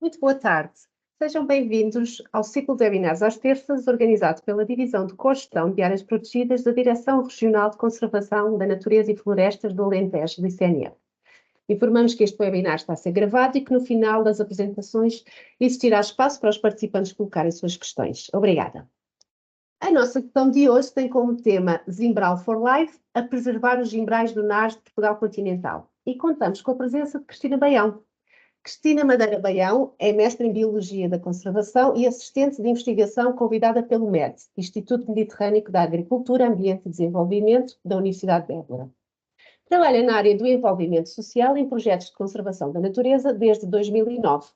Muito boa tarde. Sejam bem-vindos ao ciclo de webinars às terças, organizado pela Divisão de Cogestão de Áreas Protegidas da Direção Regional de Conservação da Natureza e Florestas do Alentejo, do ICNR. Informamos que este webinar está a ser gravado e que no final das apresentações existirá espaço para os participantes colocarem suas questões. Obrigada. A nossa sessão de hoje tem como tema Zimbral for Life, a preservar os zimbrais dunares de Portugal continental. E contamos com a presença de Cristina Baião. Cristina Madeira Baião é mestre em Biologia da Conservação e assistente de investigação convidada pelo MED, Instituto Mediterrâneo da Agricultura, Ambiente e Desenvolvimento, da Universidade de Évora. Trabalha na área do envolvimento social em projetos de conservação da natureza desde 2009.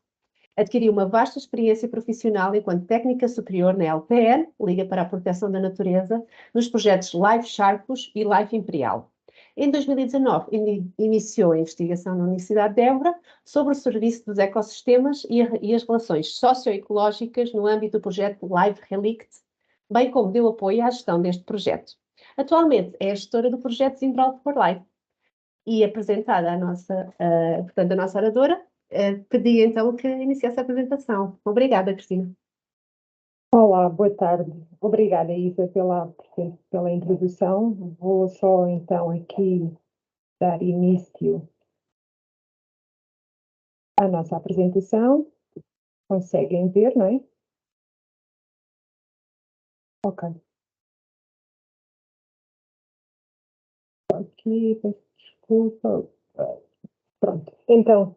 Adquiriu uma vasta experiência profissional enquanto técnica superior na LPN, Liga para a Proteção da Natureza, nos projetos Life Sharpus e Life Imperial. Em 2019, iniciou a investigação na Universidade de Évora sobre o serviço dos ecossistemas e as relações socioecológicas no âmbito do projeto Life Relict, bem como deu apoio à gestão deste projeto. Atualmente é a gestora do projeto Zimbral for Life. E apresentada a nossa oradora, pedi então que iniciasse a apresentação. Obrigada, Cristina. Olá, boa tarde. Obrigada, Isa, pela introdução. Vou só então aqui dar início à nossa apresentação. Conseguem ver, não é? Ok. Aqui, desculpa. Pronto. Então,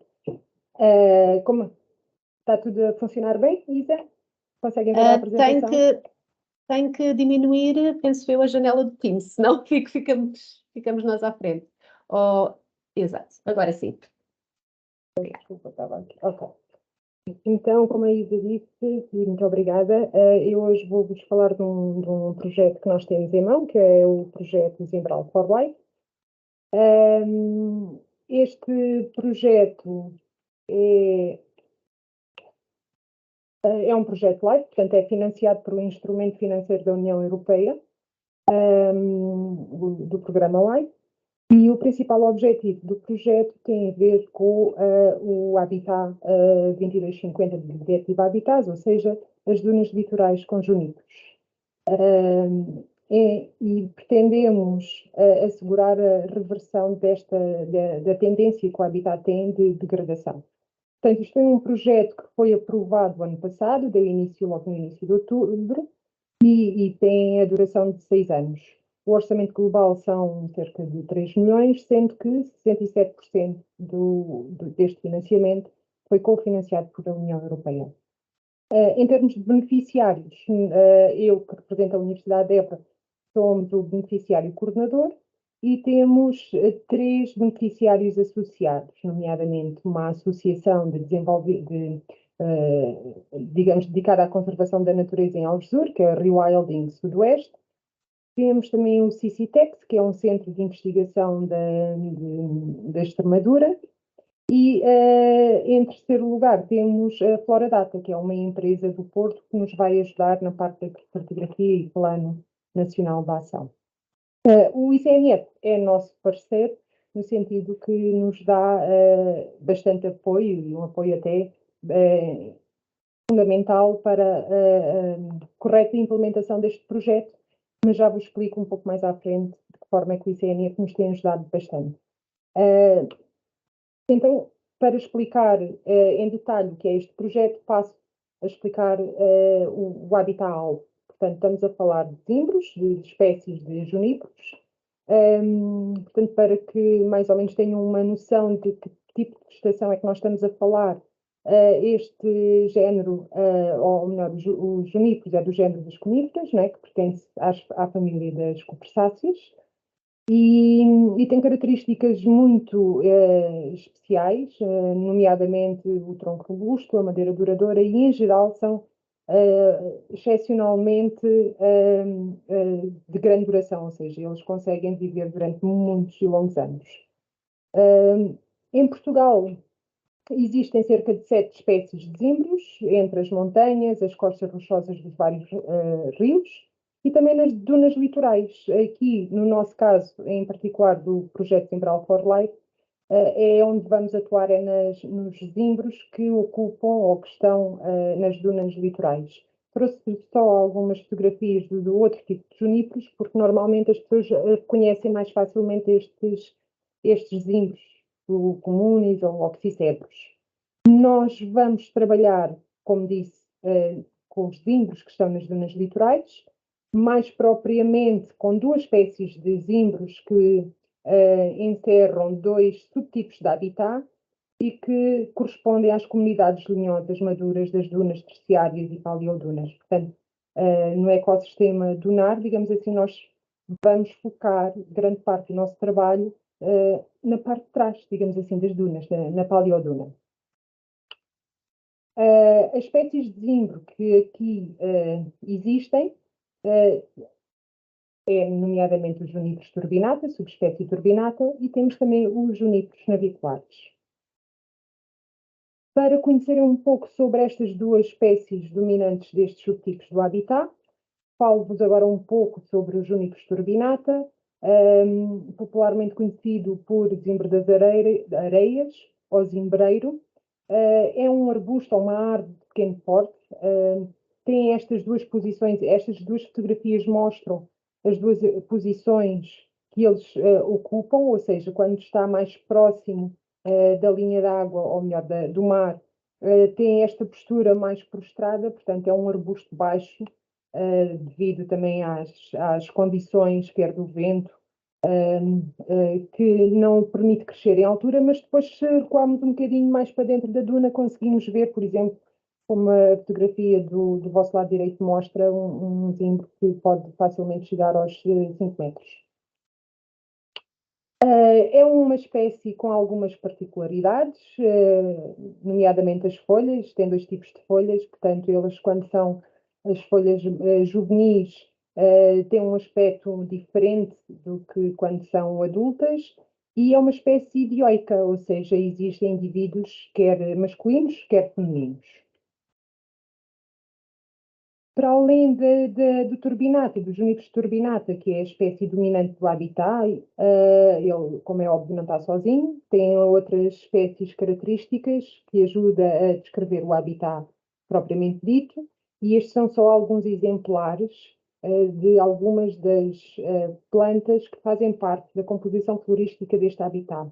como está tudo a funcionar bem, Isa? Conseguem ver a apresentação? Tenho que diminuir, penso eu, a janela do Teams, senão ficamos nós à frente. Exato, agora sim. Desculpa, estava aqui. Ok. Então, como a Isa disse, e muito obrigada, eu hoje vou-vos falar de um projeto que nós temos em mão, que é o projeto Zimbral for Life. Este projeto é um projeto LIFE, portanto é financiado por um instrumento financeiro da União Europeia, do programa LIFE, e o principal objetivo do projeto tem a ver com o Habitat 2250 de Diretiva Habitats, ou seja, as dunas litorais com juníperos. E pretendemos assegurar a reversão da tendência que o Habitat tem de degradação. Portanto, isto foi um projeto que foi aprovado ano passado, deu início logo no início de outubro, e tem a duração de 6 anos. O orçamento global são cerca de 3 milhões, sendo que 67% deste financiamento foi cofinanciado por a União Europeia. Em termos de beneficiários, eu, que represento a Universidade de Évora, somos o beneficiário coordenador e temos 3 beneficiários associados, nomeadamente uma associação dedicada à conservação da natureza em Algesur, que é a Rewilding Sudoeste. Temos também o CICITEX, que é um centro de investigação da Extremadura. E, em terceiro lugar, temos a Floradata, que é uma empresa do Porto que nos vai ajudar na parte da cartografia e Plano Nacional de Ação. O ICNF é nosso parceiro, no sentido que nos dá bastante apoio, e um apoio até fundamental para a correta implementação deste projeto, mas já vos explico um pouco mais à frente de que forma é que o ICNF nos tem ajudado bastante. Então, para explicar em detalhe o que é este projeto, passo a explicar o habitat-alvo. Portanto, estamos a falar de zimbros, de espécies de juníperos. Portanto, para que mais ou menos tenham uma noção de que tipo de vegetação é que nós estamos a falar, este género, ou melhor, os juníperos é do género das coníferas, não é? Que pertence à família das cupersáceas. E tem características muito especiais, nomeadamente o tronco robusto, a madeira duradoura, e em geral são excepcionalmente de grande duração, ou seja, eles conseguem viver durante muitos e longos anos. Em Portugal existem cerca de 7 espécies de zimbros, entre as montanhas, as costas rochosas dos vários rios, e também nas dunas litorais. Aqui, no nosso caso, em particular do projeto Zimbral for Life, é onde vamos atuar nos zimbros que ocupam ou que estão nas dunas litorais. Trouxe só algumas fotografias do outro tipo de juníperos, porque normalmente as pessoas reconhecem mais facilmente estes zimbros, o comunis ou oxicedros. Nós vamos trabalhar, como disse, com os zimbros que estão nas dunas litorais, mais propriamente com duas espécies de zimbros que encerram dois subtipos de habitat e que correspondem às comunidades linhosas maduras das dunas terciárias e paleodunas. Portanto, no ecossistema dunar, digamos assim, nós vamos focar grande parte do nosso trabalho na parte de trás, digamos assim, das dunas, na paleoduna. As espécies de zimbro que aqui existem nomeadamente os juníperos turbinata, subespécie turbinata, e temos também os juníperos naviculares. Para conhecerem um pouco sobre estas duas espécies dominantes destes subtipos do habitat, falo-vos agora um pouco sobre o juníperos turbinata, popularmente conhecido por zimbro das areias, ou zimbreiro. É um arbusto ou uma árvore de pequeno porte. Tem estas duas posições, estas duas fotografias mostram as duas posições que eles ocupam, ou seja, quando está mais próximo da linha d'água, ou melhor, do mar, tem esta postura mais prostrada, portanto é um arbusto baixo, devido também às condições, quer do vento, que não permite crescer em altura, mas depois se recuarmos um bocadinho mais para dentro da duna, conseguimos ver, por exemplo, como a fotografia do vosso lado direito mostra, um zimbro que pode facilmente chegar aos 5 metros. É uma espécie com algumas particularidades, nomeadamente as folhas, tem dois tipos de folhas, portanto, elas quando são as folhas juvenis, têm um aspecto diferente do que quando são adultas, e é uma espécie dioica, ou seja, existem indivíduos quer masculinos, quer femininos. Para além do turbinata e do juníperos turbinata, que é a espécie dominante do habitat, ele, como é óbvio, não está sozinho, tem outras espécies características que ajudam a descrever o habitat propriamente dito, e estes são só alguns exemplares de algumas das plantas que fazem parte da composição florística deste habitat.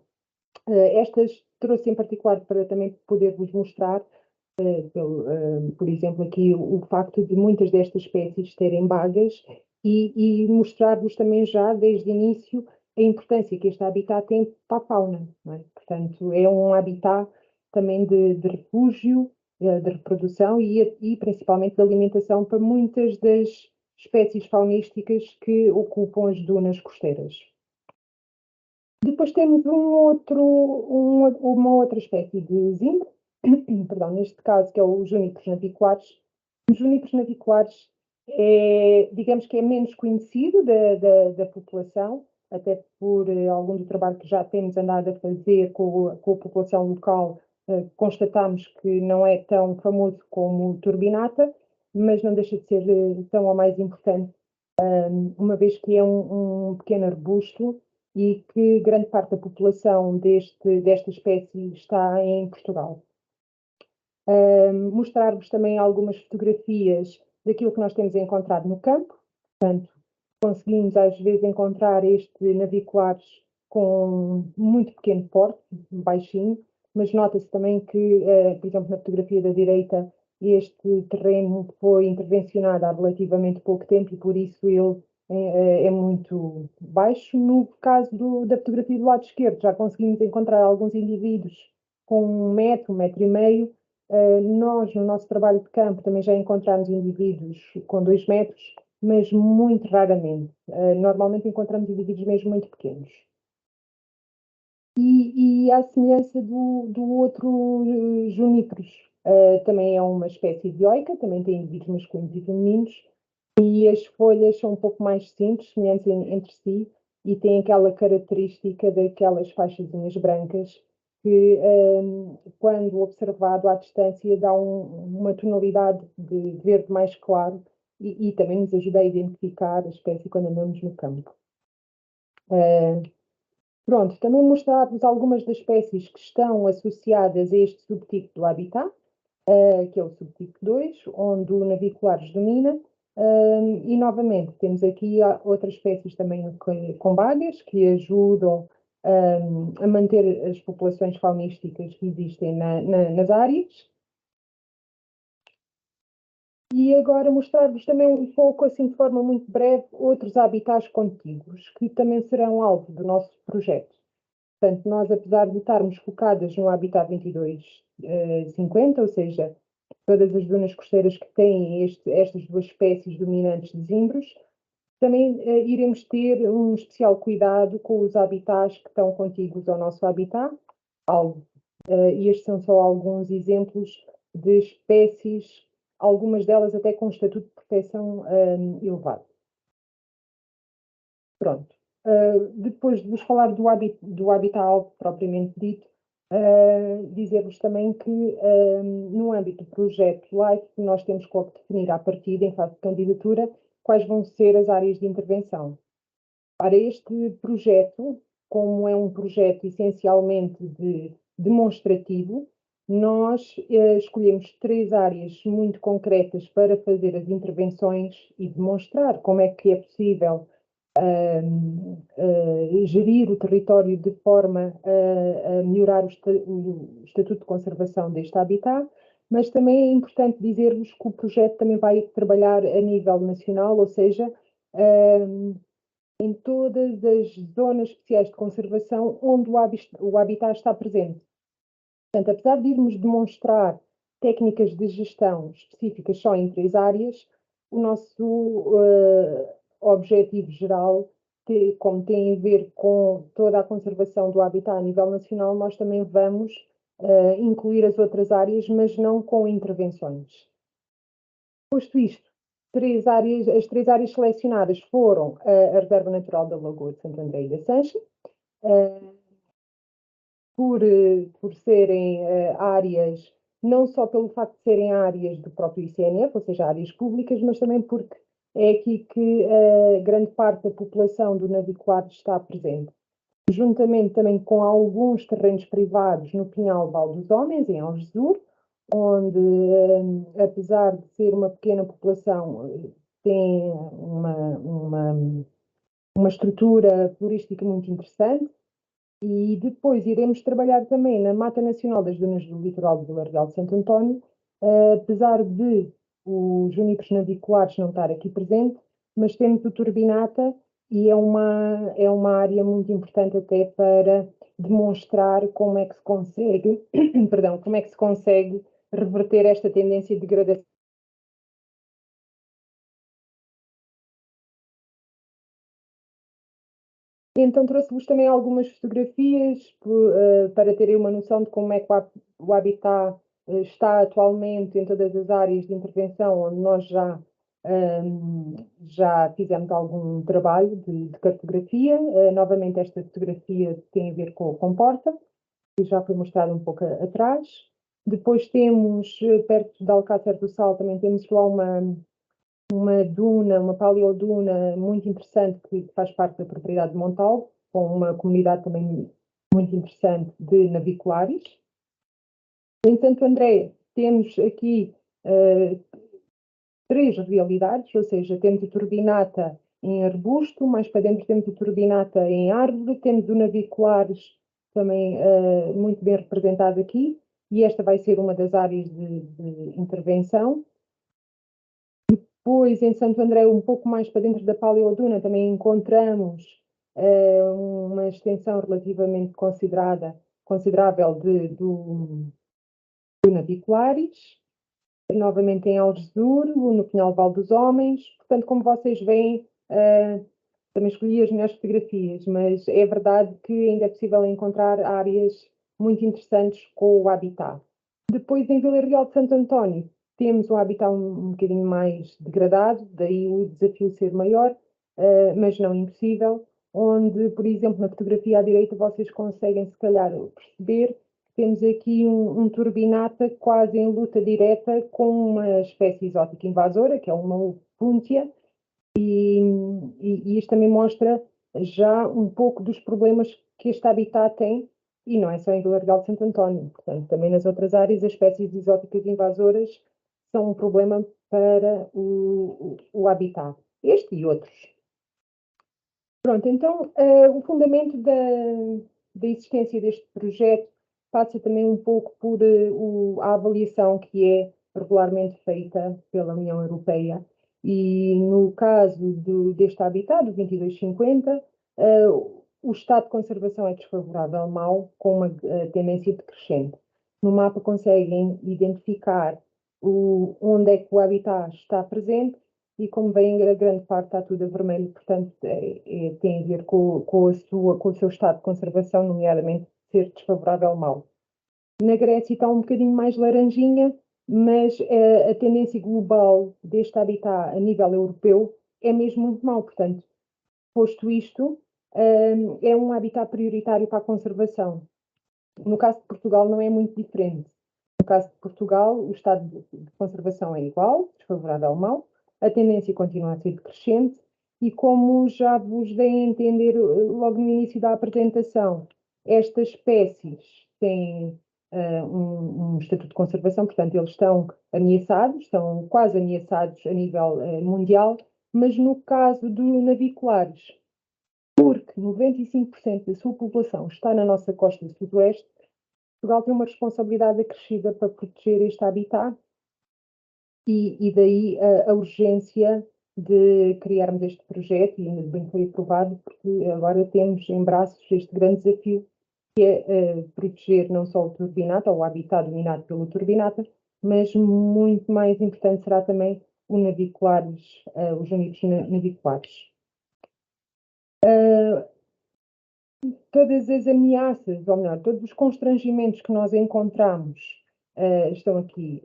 Estas trouxe em particular para também poder-vos mostrar por exemplo, aqui o facto de muitas destas espécies terem bagas e mostrar-vos também já, desde o início, a importância que este habitat tem para a fauna. Não é? Portanto, é um habitat também de refúgio, de reprodução e principalmente de alimentação para muitas das espécies faunísticas que ocupam as dunas costeiras. Depois temos uma outra espécie de zimbro, perdão, neste caso, que é os juníperos naviculares. Os juníperos naviculares digamos que é menos conhecido da população, até por algum do trabalho que já temos andado a fazer com a população local, constatamos que não é tão famoso como o turbinata, mas não deixa de ser tão ou mais importante, uma vez que é um pequeno arbusto e que grande parte da população desta espécie está em Portugal. Mostrar-vos também algumas fotografias daquilo que nós temos encontrado no campo. Portanto, conseguimos às vezes encontrar estes naviculares com muito pequeno porte, baixinho, mas nota-se também que, por exemplo, na fotografia da direita, este terreno foi intervencionado há relativamente pouco tempo e por isso ele é muito baixo. No caso da fotografia do lado esquerdo, já conseguimos encontrar alguns indivíduos com 1 metro, 1 metro e meio. Nós, no nosso trabalho de campo, também já encontramos indivíduos com 2 metros, mas muito raramente. Normalmente encontramos indivíduos mesmo muito pequenos. E à semelhança do outro juníperos, também é uma espécie dioica, também tem indivíduos masculinos e femininos, e as folhas são um pouco mais simples, semelhantes entre si, e têm aquela característica daquelas faixazinhas brancas que, quando observado à distância, dá uma tonalidade de verde mais claro e também nos ajuda a identificar a espécie quando andamos no campo. Pronto, também mostrar-vos algumas das espécies que estão associadas a este subtipo do habitat, que é o subtipo 2, onde o naviculares domina. E novamente temos aqui outras espécies também com bagas que ajudam a manter as populações faunísticas que existem nas áreas. E agora mostrar-vos também um pouco, assim de forma muito breve, outros habitats contíguos, que também serão alvo do nosso projeto. Portanto, nós, apesar de estarmos focadas no Habitat 2250, ou seja, todas as zonas costeiras que têm estas duas espécies dominantes de zimbros, também iremos ter um especial cuidado com os habitats que estão contíguos ao nosso habitat, e estes são só alguns exemplos de espécies, algumas delas até com estatuto de proteção elevado. Pronto. Depois de vos falar do habitat propriamente dito, dizer-vos também que no âmbito do projeto LIFE nós temos que definir à partida, em fase de candidatura, quais vão ser as áreas de intervenção. Para este projeto, como é um projeto essencialmente demonstrativo, nós escolhemos 3 áreas muito concretas para fazer as intervenções e demonstrar como é que é possível gerir o território de forma a melhorar o estatuto de conservação deste habitat, mas também é importante dizer-vos que o projeto também vai trabalhar a nível nacional, ou seja, em todas as zonas especiais de conservação onde o habitat está presente. Portanto, apesar de irmos demonstrar técnicas de gestão específicas só em 3 áreas, o nosso objetivo geral, como tem a ver com toda a conservação do habitat a nível nacional, nós também vamos incluir as outras áreas, mas não com intervenções. Posto isto, as 3 áreas selecionadas foram a Reserva Natural da Lagoa de Santo André e da Sancha, por serem áreas, não só pelo facto de serem áreas do próprio ICNF, ou seja, áreas públicas, mas também porque é aqui que grande parte da população do navicular está presente. Juntamente também com alguns terrenos privados no Pinhal Val dos Homens, em Algesur, onde, apesar de ser uma pequena população, tem uma estrutura florística muito interessante. E depois iremos trabalhar também na Mata Nacional das Dunas do Litoral de Vila Real de Santo António, apesar de os juníperos naviculares não estar aqui presente, mas temos o turbinata e é uma área muito importante até para demonstrar como é que se consegue, perdão, como é que se consegue reverter esta tendência de degradação. Então trouxe-vos também algumas fotografias para terem uma noção de como é que o habitat está atualmente em todas as áreas de intervenção, onde nós já fizemos algum trabalho de cartografia. Novamente, esta fotografia tem a ver com a comporta, que já foi mostrado um pouco atrás. Depois temos, perto de Alcácer do Sal, também temos lá uma duna, uma paleoduna muito interessante que faz parte da propriedade de Montalvo, com uma comunidade também muito interessante de naviculares. Em Santo André temos aqui 3 realidades, ou seja, temos a turbinata em arbusto, mais para dentro temos a turbinata em árvore, temos o naviculares também muito bem representado aqui, e esta vai ser uma das áreas de intervenção. Depois, em Santo André, um pouco mais para dentro da Paleoduna, também encontramos uma extensão relativamente considerável do naviculares, novamente em Algesur, no Pinhal Val dos Homens. Portanto, como vocês veem, também escolhi as melhores fotografias, mas é verdade que ainda é possível encontrar áreas muito interessantes com o habitat. Depois, em Vila Real de Santo António, temos um habitat um bocadinho mais degradado, daí o desafio ser maior, mas não impossível, onde, por exemplo, na fotografia à direita, vocês conseguem, se calhar, perceber que temos aqui um turbinata quase em luta direta com uma espécie exótica invasora, que é uma Puntia, e isto também mostra já um pouco dos problemas que este habitat tem, e não é só em Vila Real de Santo António, portanto, também nas outras áreas as espécies exóticas invasoras são um problema para o habitat, este e outros. Pronto, então, o fundamento da existência deste projeto passa também um pouco por a avaliação que é regularmente feita pela União Europeia. E no caso deste habitat, do 2250, o estado de conservação é desfavorável ao mau, com uma tendência decrescente. No mapa conseguem identificar onde é que o habitat está presente e, como veem, a grande parte está tudo a vermelho, portanto, tem a ver com o seu estado de conservação, nomeadamente ser desfavorável ao mau. Na Grécia está um bocadinho mais laranjinha, mas a tendência global deste habitat a nível europeu é mesmo muito mau. Portanto, posto isto, é um habitat prioritário para a conservação. No caso de Portugal não é muito diferente. No caso de Portugal, o estado de conservação é igual, desfavorável ao mau, a tendência continua a ser decrescente e, como já vos dei a entender logo no início da apresentação, estas espécies têm um estatuto de conservação, portanto, eles estão ameaçados, estão quase ameaçados a nível mundial, mas no caso dos naviculares, porque 95% da sua população está na nossa costa sudoeste, Portugal tem uma responsabilidade acrescida para proteger este habitat e daí a urgência de criarmos este projeto, e ainda bem que foi aprovado, porque agora temos em braços este grande desafio, que é proteger não só o turbinata, ou o habitat dominado pelo turbinata, mas muito mais importante será também os únicos naviculares. Todas as ameaças, ou melhor, todos os constrangimentos que nós encontramos estão aqui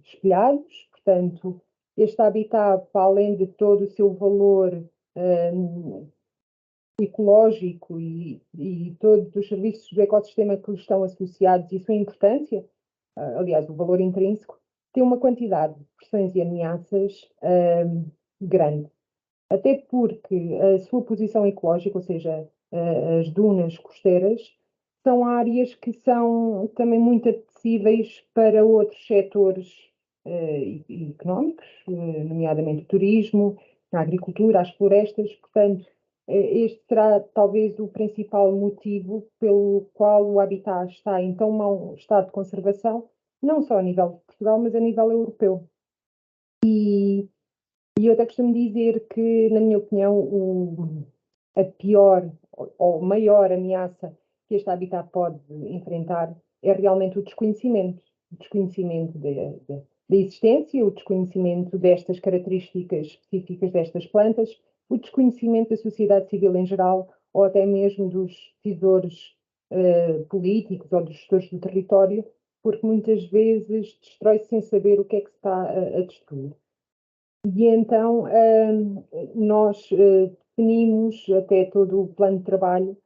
espelhados. Portanto, este habitat, para além de todo o seu valor ecológico e todos os serviços do ecossistema que lhe estão associados e sua importância, aliás, o valor intrínseco, tem uma quantidade de pressões e ameaças grande. Até porque a sua posição ecológica, ou seja, as dunas costeiras, são áreas que são também muito apetecíveis para outros setores económicos, nomeadamente o turismo, a agricultura, as florestas. Portanto, este será talvez o principal motivo pelo qual o habitat está em tão mau estado de conservação, não só a nível de Portugal, mas a nível europeu. E eu até costumo dizer que, na minha opinião, a pior ou maior ameaça que este habitat pode enfrentar é realmente o desconhecimento. O desconhecimento da existência, o desconhecimento destas características específicas destas plantas, o desconhecimento da sociedade civil em geral, ou até mesmo dos decisores políticos ou dos gestores do território, porque muitas vezes destrói-se sem saber o que é que se está a destruir. E então nós definimos até todo o plano de trabalho,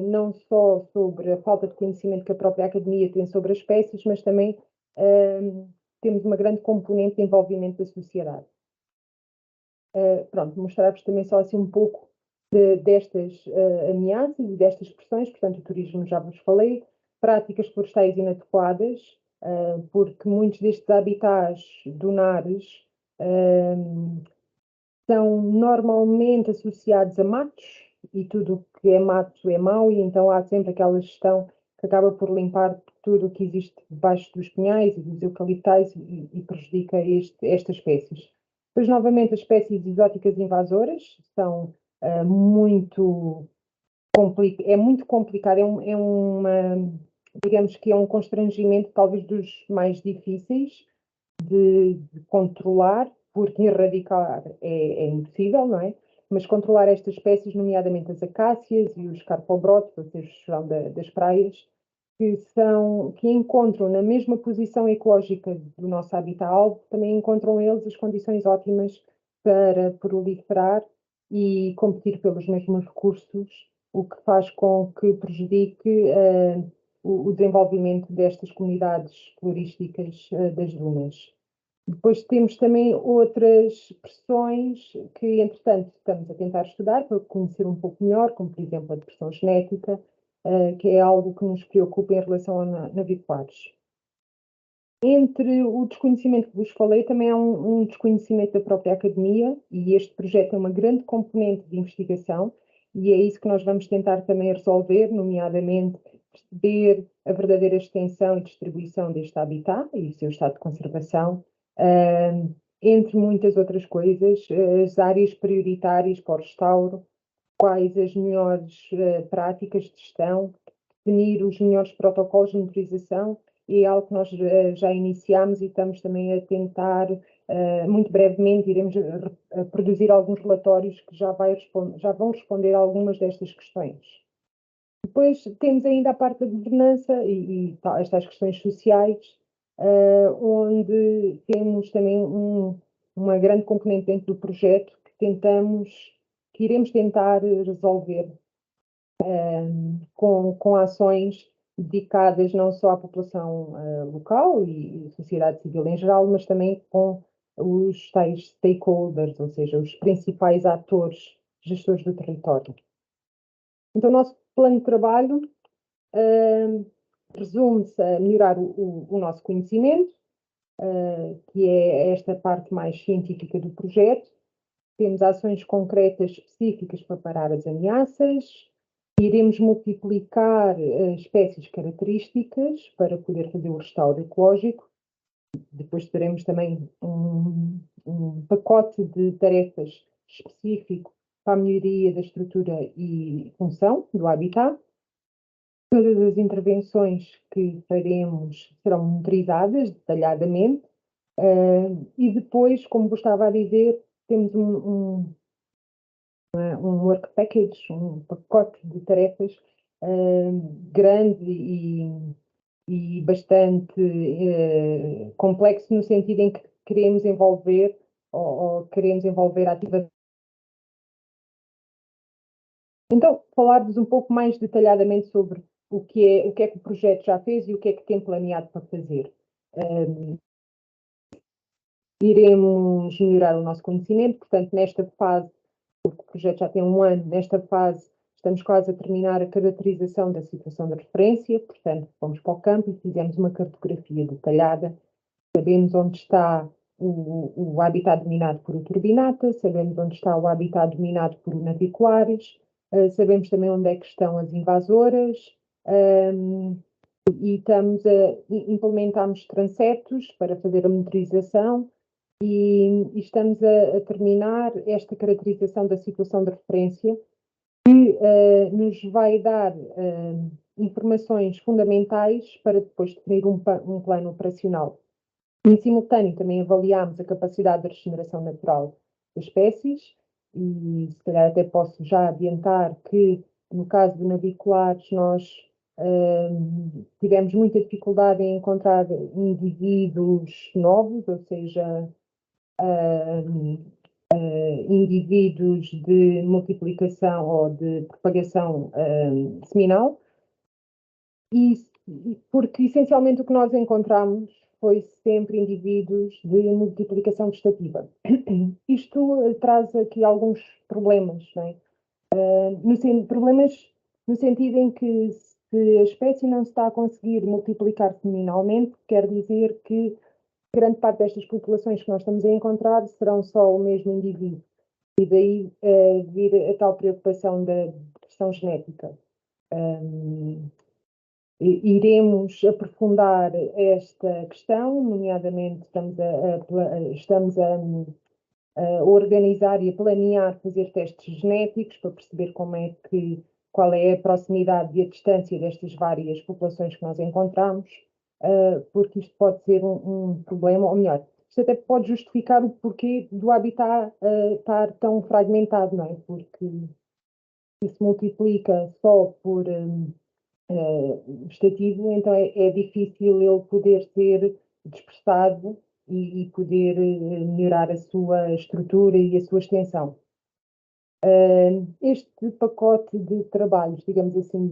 não só sobre a falta de conhecimento que a própria academia tem sobre as espécies, mas também temos uma grande componente de envolvimento da sociedade. Pronto, mostrar-vos também só assim um pouco destas ameaças e destas pressões. Portanto, o turismo já vos falei, práticas florestais inadequadas, porque muitos destes habitats dunares são normalmente associados a matos, e tudo o que é mato é mau, e então há sempre aquela gestão que acaba por limpar tudo o que existe debaixo dos pinhais e dos eucaliptais e prejudica estas espécies. Depois, novamente, as espécies exóticas invasoras são muito complicado, digamos que é um constrangimento talvez dos mais difíceis de controlar, porque erradicar é impossível, não é? Mas controlar estas espécies, nomeadamente as acácias e os carpobrotos, ou seja, o chão das praias, que encontram na mesma posição ecológica do nosso habitat-alvo, também encontram eles as condições ótimas para proliferar e competir pelos mesmos recursos, o que faz com que prejudique o desenvolvimento destas comunidades florísticas das dunas. Depois temos também outras pressões que, entretanto, estamos a tentar estudar para conhecer um pouco melhor, como, por exemplo, a depressão genética, que é algo que nos preocupa em relação a naviculares. Entre o desconhecimento que vos falei, também há um desconhecimento da própria academia, e este projeto é uma grande componente de investigação, e é isso que nós vamos tentar também resolver, nomeadamente perceber a verdadeira extensão e distribuição deste habitat e o seu estado de conservação, entre muitas outras coisas, as áreas prioritárias para o restauro, quais as melhores práticas de gestão, definir os melhores protocolos de monitorização, e é algo que nós já iniciamos e estamos também a tentar, muito brevemente, iremos produzir alguns relatórios que já vão responder a algumas destas questões. Depois temos ainda a parte da governança e estas questões sociais, onde temos também uma grande componente dentro do projeto que iremos tentar resolver com ações dedicadas não só à população local e sociedade civil em geral, mas também com os tais stakeholders, ou seja, os principais atores, gestores do território. Então, o nosso plano de trabalho resume-se a melhorar o nosso conhecimento, que é esta parte mais científica do projeto. Temos ações concretas específicas para parar as ameaças. Iremos multiplicar espécies características para poder fazer o restauro ecológico. Depois teremos também um pacote de tarefas específico para a melhoria da estrutura e função do habitat. Todas as intervenções que faremos serão monitorizadas detalhadamente, e depois, como vos estava a dizer, temos um work package, um pacote de tarefas grande e bastante complexo, no sentido em que queremos envolver ou queremos envolver ativamente. Então, falar-vos um pouco mais detalhadamente sobre o que é que o projeto já fez e o que é que tem planeado para fazer. Iremos melhorar o nosso conhecimento, portanto, nesta fase, porque o projeto já tem um ano, nesta fase estamos quase a terminar a caracterização da situação de referência, portanto, fomos para o campo e fizemos uma cartografia detalhada, sabemos onde está o habitat dominado por turbinata, sabemos onde está o habitat dominado por naviculares, sabemos também onde é que estão as invasoras, e implementamos transeptos para fazer a monitorização e estamos a terminar esta caracterização da situação de referência, que nos vai dar informações fundamentais para depois definir um plano operacional. Em simultâneo, também avaliamos a capacidade de regeneração natural das espécies e, se calhar, até posso já adiantar que, no caso de naviculares, nós tivemos muita dificuldade em encontrar indivíduos novos, ou seja, indivíduos de multiplicação ou de propagação seminal, porque essencialmente o que nós encontramos foi sempre indivíduos de multiplicação vegetativa. Isto traz aqui alguns problemas, não é? Problemas no sentido em que, se a espécie não se está a conseguir multiplicar seminalmente, quer dizer que grande parte destas populações que nós estamos a encontrar serão só o mesmo indivíduo. E daí vir a tal preocupação da questão genética. Iremos aprofundar esta questão, nomeadamente estamos a organizar e a planear fazer testes genéticos para perceber qual é a proximidade e a distância destas várias populações que nós encontramos, porque isto pode ser um problema, ou melhor, isto até pode justificar o porquê do habitat estar tão fragmentado, não é? Porque se multiplica só por vegetativo, então é difícil ele poder ser dispersado e poder melhorar a sua estrutura e a sua extensão. Este pacote de trabalhos, digamos assim,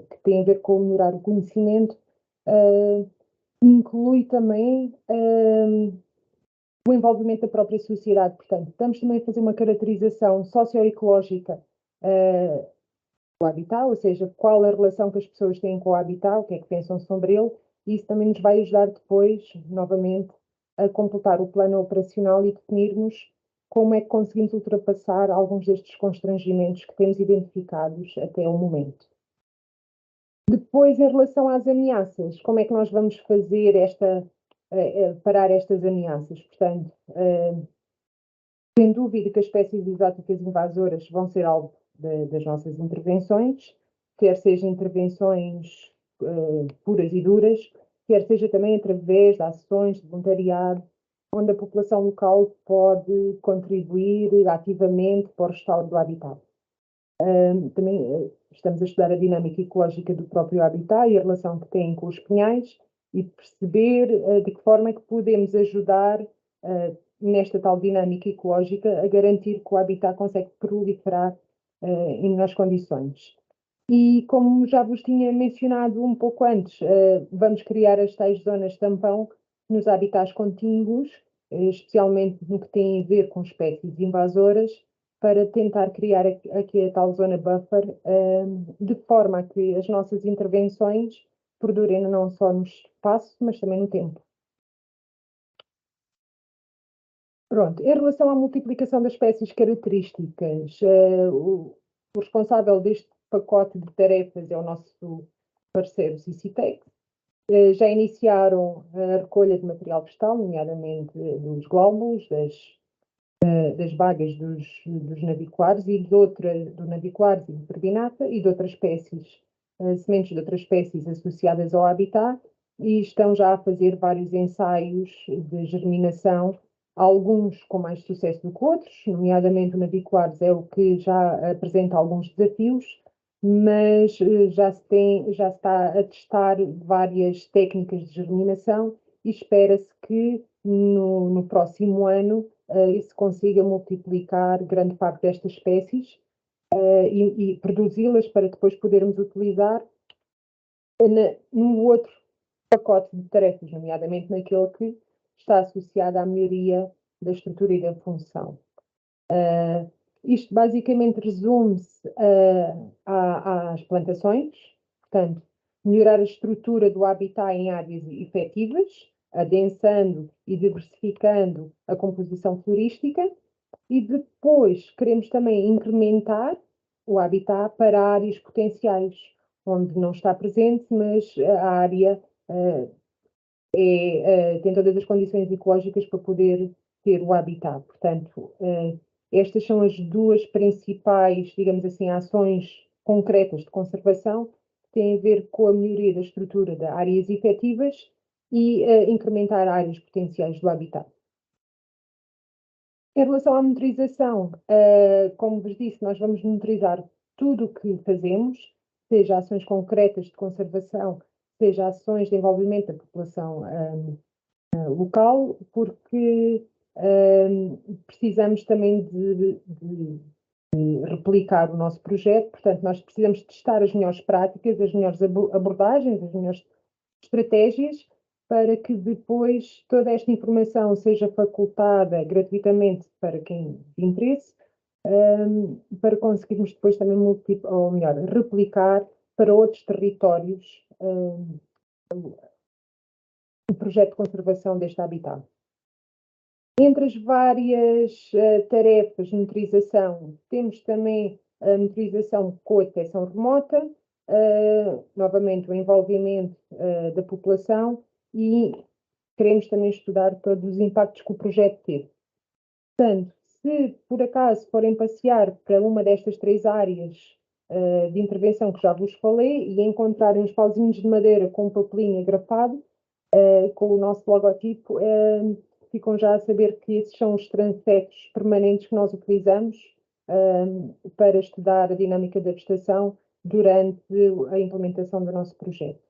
que tem a ver com melhorar o conhecimento, inclui também o envolvimento da própria sociedade. Portanto, estamos também a fazer uma caracterização socioecológica do habitat, ou seja, qual a relação que as pessoas têm com o habitat, o que é que pensam sobre ele, e isso também nos vai ajudar depois, novamente, a completar o plano operacional e definirmos como é que conseguimos ultrapassar alguns destes constrangimentos que temos identificados até o momento. Depois, em relação às ameaças, como é que nós vamos fazer parar estas ameaças? Portanto, sem dúvida que as espécies exóticas invasoras vão ser alvo das nossas intervenções, quer sejam intervenções puras e duras, quer seja também através de ações de voluntariado, onde a população local pode contribuir ativamente para o restauro do habitat. Também estamos a estudar a dinâmica ecológica do próprio habitat e a relação que tem com os pinhais e perceber de que forma é que podemos ajudar nesta tal dinâmica ecológica a garantir que o habitat consegue proliferar em melhores condições. E como já vos tinha mencionado um pouco antes, vamos criar as tais zonas tampão nos habitats contíguos, especialmente no que tem a ver com espécies invasoras, para tentar criar aqui a tal zona buffer, de forma a que as nossas intervenções perdurem não só no espaço, mas também no tempo. Pronto, em relação à multiplicação das espécies características, o responsável deste pacote de tarefas é o nosso parceiro Cicitec. Já iniciaram a recolha de material vegetal, nomeadamente dos glóbulos, das bagas dos navicuares e do navicuares e do turbinata e de outras espécies, sementes de outras espécies associadas ao habitat, e estão já a fazer vários ensaios de germinação, alguns com mais sucesso do que outros, nomeadamente o navicuares é o que já apresenta alguns desafios, mas já se está a testar várias técnicas de germinação e espera-se que no próximo ano se consiga multiplicar grande parte destas espécies e produzi-las para depois podermos utilizar no outro pacote de tarefas, nomeadamente naquele que está associado à melhoria da estrutura e da função. Isto basicamente resume-se às plantações, portanto, melhorar a estrutura do habitat em áreas efetivas, adensando e diversificando a composição florística, e depois queremos também incrementar o habitat para áreas potenciais, onde não está presente, mas a área tem todas as condições ecológicas para poder ter o habitat. Portanto, estas são as duas principais, digamos assim, ações concretas de conservação que têm a ver com a melhoria da estrutura de áreas efetivas e incrementar áreas potenciais do habitat. Em relação à monitorização, como vos disse, nós vamos monitorizar tudo o que fazemos, seja ações concretas de conservação, seja ações de envolvimento da população local, porque precisamos também de replicar o nosso projeto, portanto, nós precisamos testar as melhores práticas, as melhores abordagens, as melhores estratégias, para que depois toda esta informação seja facultada gratuitamente para quem tem interesse, para conseguirmos depois também replicar para outros territórios o projeto de conservação deste habitat. Entre as várias tarefas de monitorização, temos também a monitorização com a detecção remota, novamente o envolvimento da população e queremos também estudar todos os impactos que o projeto teve. Portanto, se por acaso forem passear para uma destas três áreas de intervenção que já vos falei e encontrarem uns pauzinhos de madeira com um papelinho agrafado, com o nosso logotipo, ficam já a saber que esses são os transectos permanentes que nós utilizamos para estudar a dinâmica da vegetação durante a implementação do nosso projeto.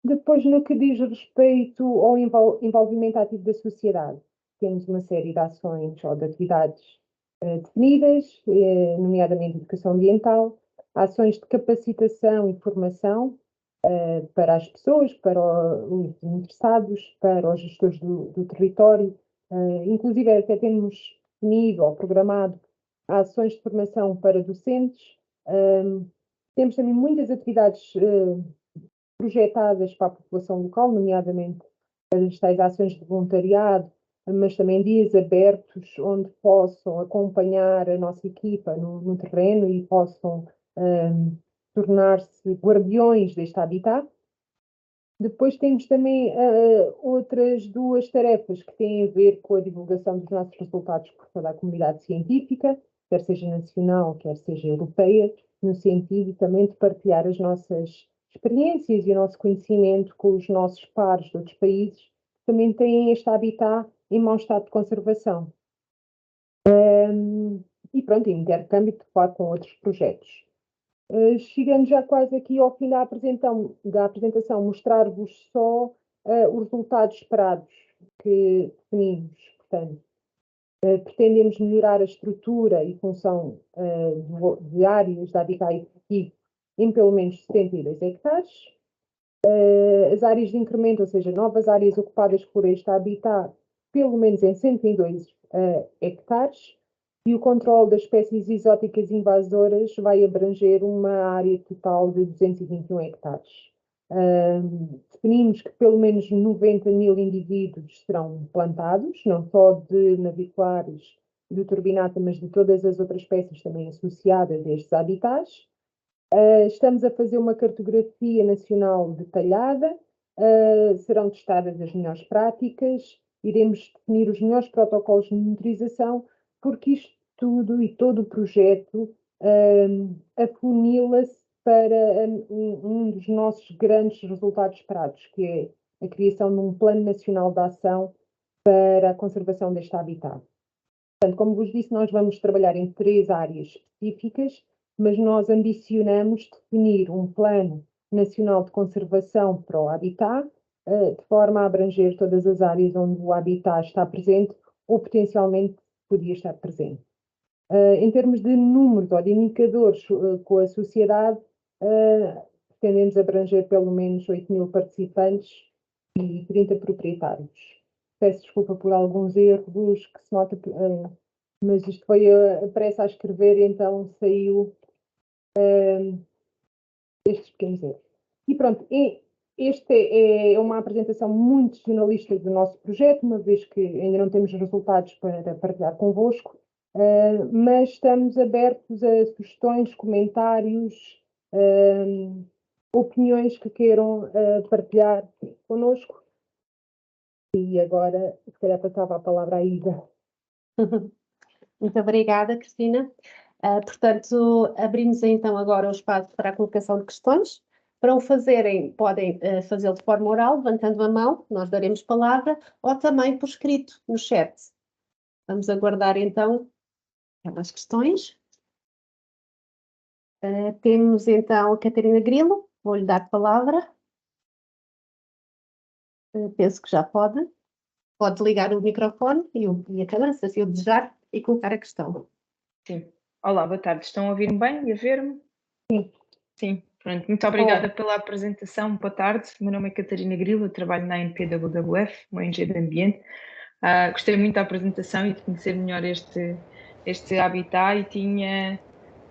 Depois, no que diz respeito ao envolvimento ativo da sociedade, temos uma série de ações ou de atividades definidas, nomeadamente educação ambiental, ações de capacitação e formação, para as pessoas, para os interessados, para os gestores do território. Inclusive, até temos definido ou programado ações de formação para docentes. Temos também muitas atividades projetadas para a população local, nomeadamente as tais ações de voluntariado, mas também dias abertos onde possam acompanhar a nossa equipa no terreno e possam tornar-se guardiões deste habitat. Depois temos também outras duas tarefas que têm a ver com a divulgação dos nossos resultados por toda a comunidade científica, quer seja nacional, quer seja europeia, no sentido também de partilhar as nossas experiências e o nosso conhecimento com os nossos pares de outros países que também têm este habitat em mau estado de conservação. E pronto, intercâmbio de fato com outros projetos. Chegando já quase aqui ao fim da apresentação, mostrar-vos só os resultados esperados que definimos. Portanto, pretendemos melhorar a estrutura e função de áreas de habitat efetivo em pelo menos 72 hectares. As áreas de incremento, ou seja, novas áreas ocupadas por este habitat, pelo menos em 102 hectares. E o controle das espécies exóticas invasoras vai abranger uma área total de 221 hectares. Definimos que pelo menos 90 mil indivíduos serão plantados, não só de naviculares e do turbinata, mas de todas as outras espécies também associadas a estes habitats. Estamos a fazer uma cartografia nacional detalhada, serão testadas as melhores práticas, iremos definir os melhores protocolos de monitorização, porque isto tudo e todo o projeto afunila-se para um dos nossos grandes resultados esperados, que é a criação de um Plano Nacional de Ação para a conservação deste habitat. Portanto, como vos disse, nós vamos trabalhar em 3 áreas específicas, mas nós ambicionamos definir um Plano Nacional de Conservação para o habitat, de forma a abranger todas as áreas onde o habitat está presente ou potencialmente podia estar presente. Em termos de números ou de indicadores com a sociedade, pretendemos abranger pelo menos 8 mil participantes e 30 proprietários. Peço desculpa por alguns erros que se nota, mas isto foi a pressa a escrever, então saiu estes pequenos erros. E pronto, esta é uma apresentação muito jornalística do nosso projeto, uma vez que ainda não temos resultados para partilhar convosco. Mas estamos abertos a sugestões, comentários, opiniões que queiram partilhar connosco. E agora, se calhar, passava a palavra à Isa. Muito obrigada, Cristina. Portanto, abrimos então agora o espaço para a colocação de questões. Para o fazerem, podem fazê-lo de forma oral, levantando a mão, nós daremos palavra, ou também por escrito, no chat. Vamos aguardar então as questões. Temos então a Catarina Grilo, vou-lhe dar a palavra. Penso que já pode. Pode ligar o microfone e a câmera, se assim o desejar, e colocar a questão. Sim. Olá, boa tarde. Estão a ouvir-me bem e a ver-me? Sim. Sim, pronto. Muito obrigada pela apresentação. Boa tarde. O meu nome é Catarina Grilo, eu trabalho na NPWWF, uma ONG de ambiente. Gostei muito da apresentação e de conhecer melhor este habitat e tinha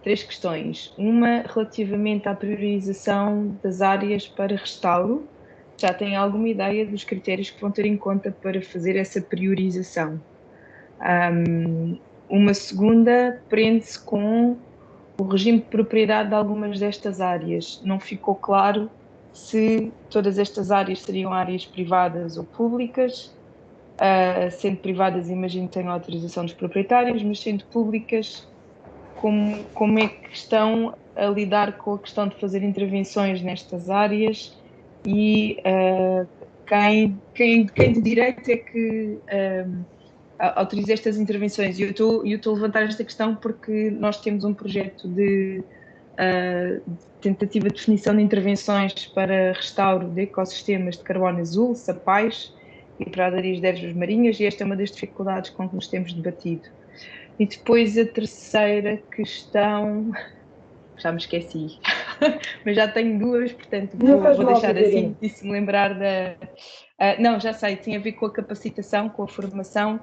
3 questões. Uma relativamente à priorização das áreas para restauro. Já têm alguma ideia dos critérios que vão ter em conta para fazer essa priorização? Uma segunda prende-se com o regime de propriedade de algumas destas áreas. Não ficou claro se todas estas áreas seriam áreas privadas ou públicas. Sendo privadas, imagino que tenham autorização dos proprietários, mas sendo públicas, como é que estão a lidar com a questão de fazer intervenções nestas áreas e quem de direito é que autoriza estas intervenções? E eu estou a levantar esta questão porque nós temos um projeto de tentativa de definição de intervenções para restauro de ecossistemas de carbono azul, sapais e pradarias de ervas marinhas, e esta é uma das dificuldades com que nos temos debatido. E depois a terceira questão, já me esqueci. mas já tenho duas, portanto Não faz vou mal, deixar assim, Catarina. se me lembrar da... não, já sei, tem a ver com a capacitação, com a formação,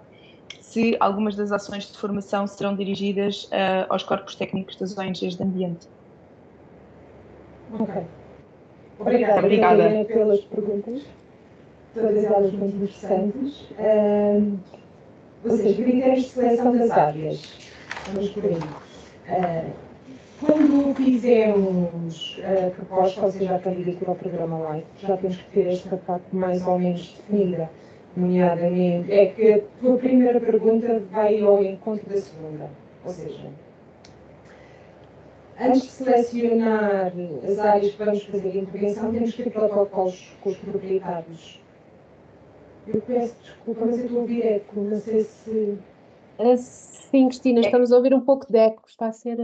se algumas das ações de formação serão dirigidas aos corpos técnicos das ONGs de ambiente. Ok. Obrigada, Catarina, pelas perguntas. Todas elas muito interessantes. Ou seja, critérios de seleção das áreas. Vamos por aí. Quando fizemos a proposta, ou seja, a candidatura ao programa LIFE, já temos que ter esta parte mais ou menos definida, nomeadamente, é que a tua primeira pergunta vai ao encontro da segunda, ou seja, antes de selecionar as áreas que vamos fazer intervenção, temos que ter protocolos com os proprietários. Eu peço desculpa, mas eu estou a ouvir eco, não sei se... Sim, Cristina, estamos a ouvir um pouco de eco, está a ser,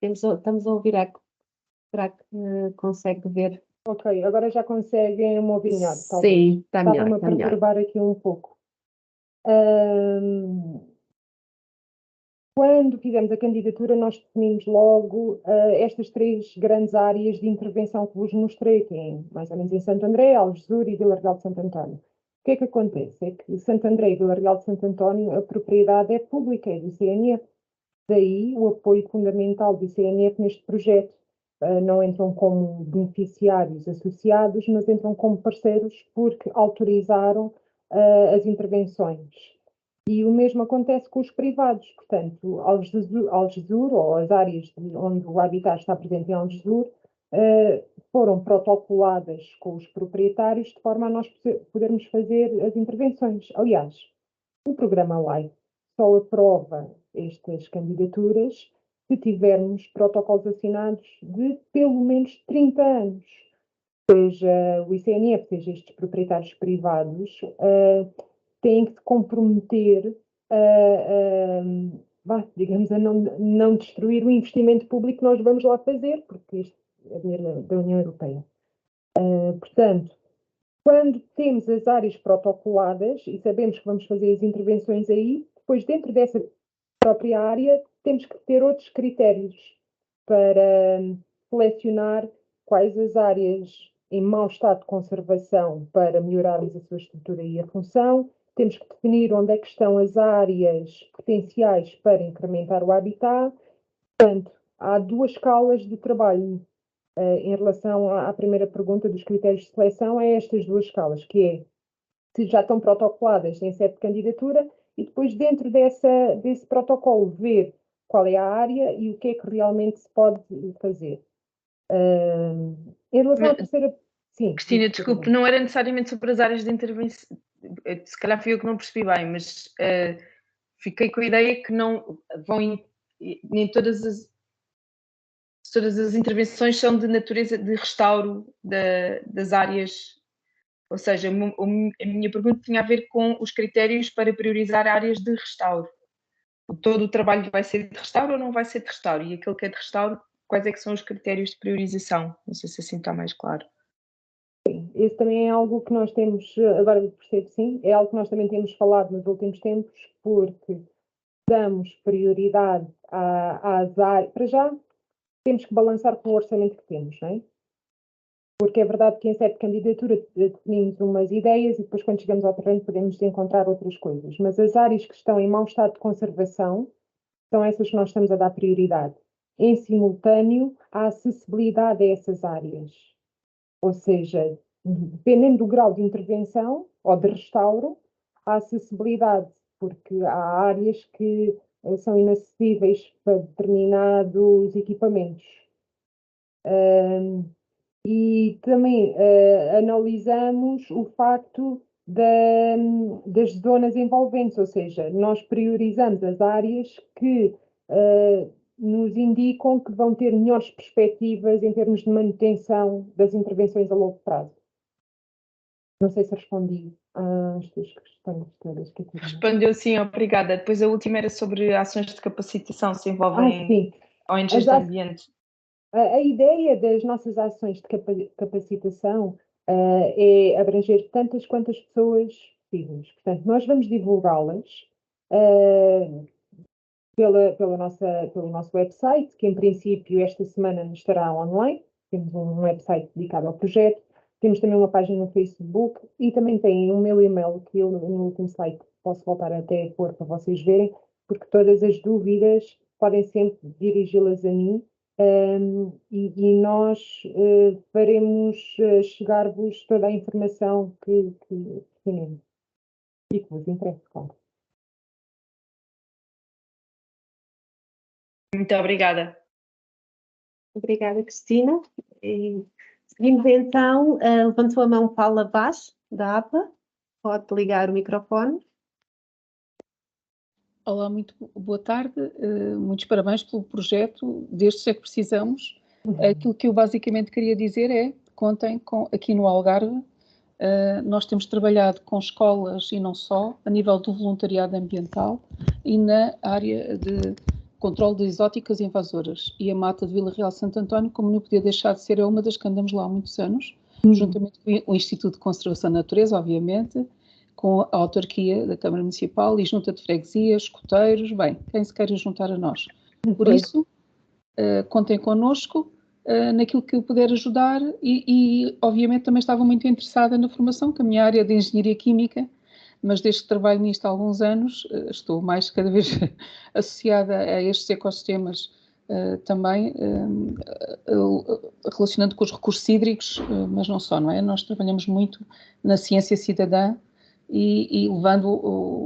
estamos a ouvir eco. Será que consegue ver? Ok, agora já conseguem me ouvir melhor, talvez. Sim, está melhor, Estava-me a está melhor. perturbar aqui um pouco. Quando fizemos a candidatura, nós definimos logo estas três grandes áreas de intervenção que vos mostrei, que é mais ou menos em Santo André, Algesur e Vila Real de Santo António. O que é que acontece? É que Santo André e Vila Real de Santo António, a propriedade é pública, é do CNF. Daí o apoio fundamental do CNF neste projeto. Não entram como beneficiários associados, mas entram como parceiros porque autorizaram as intervenções. E o mesmo acontece com os privados, portanto, Algesur, ou as áreas onde o habitat está presente em Algesur, foram protocoladas com os proprietários de forma a nós podermos fazer as intervenções. Aliás, o programa LIFE só aprova estas candidaturas se tivermos protocolos assinados de pelo menos 30 anos. Seja o ICNF, seja estes proprietários privados, têm que se comprometer digamos, a não destruir o investimento público que nós vamos lá fazer, porque isto é dinheiro da União Europeia. Portanto, quando temos as áreas protocoladas e sabemos que vamos fazer as intervenções aí, depois dentro dessa própria área temos que ter outros critérios para selecionar quais as áreas em mau estado de conservação para melhorarmos a sua estrutura e a função. Temos que definir onde é que estão as áreas potenciais para incrementar o habitat. Portanto, há duas escalas de trabalho. Em relação à primeira pergunta dos critérios de seleção, é estas duas escalas, que é se já estão protocoladas em sede de candidatura e depois dentro desse protocolo ver qual é a área e o que é que realmente se pode fazer. Em relação à terceira... Sim, Cristina, desculpe, não era necessariamente sobre as áreas de intervenção, se calhar fui eu que não percebi bem, mas fiquei com a ideia que não vão, nem todas as intervenções são de natureza de restauro das áreas, ou seja, a minha pergunta tinha a ver com os critérios para priorizar áreas de restauro. Todo o trabalho vai ser de restauro ou não vai ser de restauro? E aquele que é de restauro, quais é que são os critérios de priorização? Não sei se assim está mais claro. Esse também é algo que nós temos, agora percebo sim, é algo que nós também temos falado nos últimos tempos, porque damos prioridade às áreas. Para já, temos que balançar com o orçamento que temos, não é? Porque é verdade que em sede de candidatura definimos umas ideias e depois, quando chegamos ao terreno, podemos encontrar outras coisas. Mas as áreas que estão em mau estado de conservação são essas que nós estamos a dar prioridade. Em simultâneo, a acessibilidade a essas áreas. Ou seja, dependendo do grau de intervenção ou de restauro, a acessibilidade, porque há áreas que são inacessíveis para determinados equipamentos. E também analisamos o facto das zonas envolventes, ou seja, nós priorizamos as áreas que nos indicam que vão ter melhores perspectivas em termos de manutenção das intervenções a longo prazo. Não sei se respondi às tuas questões todas, Catarina. Respondeu sim, obrigada. Depois a última era sobre ações de capacitação, se envolvem sim. ONGs de ambiente. A ideia das nossas ações de capacitação é abranger tantas quantas pessoas possíveis. Portanto, nós vamos divulgá-las pelo nosso website, que em princípio esta semana estará online. Temos um website dedicado ao projeto. Temos também uma página no Facebook e também tem o meu e-mail, que eu no último slide posso voltar até a pôr para vocês verem, porque todas as dúvidas podem sempre dirigi-las a mim, e nós faremos chegar-vos toda a informação que tenhamos e que vos interesse, claro. Muito obrigada. Obrigada, Cristina. E seguimos então, levantou a mão Paula Vaz, da APA. Pode ligar o microfone. Olá, muito boa tarde. Muitos parabéns pelo projeto. Destes é que precisamos. Aquilo que eu basicamente queria dizer é, contem aqui no Algarve, nós temos trabalhado com escolas e não só, a nível do voluntariado ambiental e na área de controle de exóticas invasoras. E a mata de Vila Real de Santo António, como não podia deixar de ser, é uma das que andamos lá há muitos anos, juntamente com o Instituto de Conservação da Natureza, obviamente, com a autarquia da Câmara Municipal e junta de freguesias, escoteiros, bem, quem se queira juntar a nós. Por isso, contem connosco naquilo que eu puder ajudar e, obviamente, também estava muito interessada na formação, que a minha área é de Engenharia Química, mas desde que trabalho nisto há alguns anos, estou mais cada vez associada a estes ecossistemas também, relacionando com os recursos hídricos, mas não só, não é? Nós trabalhamos muito na ciência cidadã e levando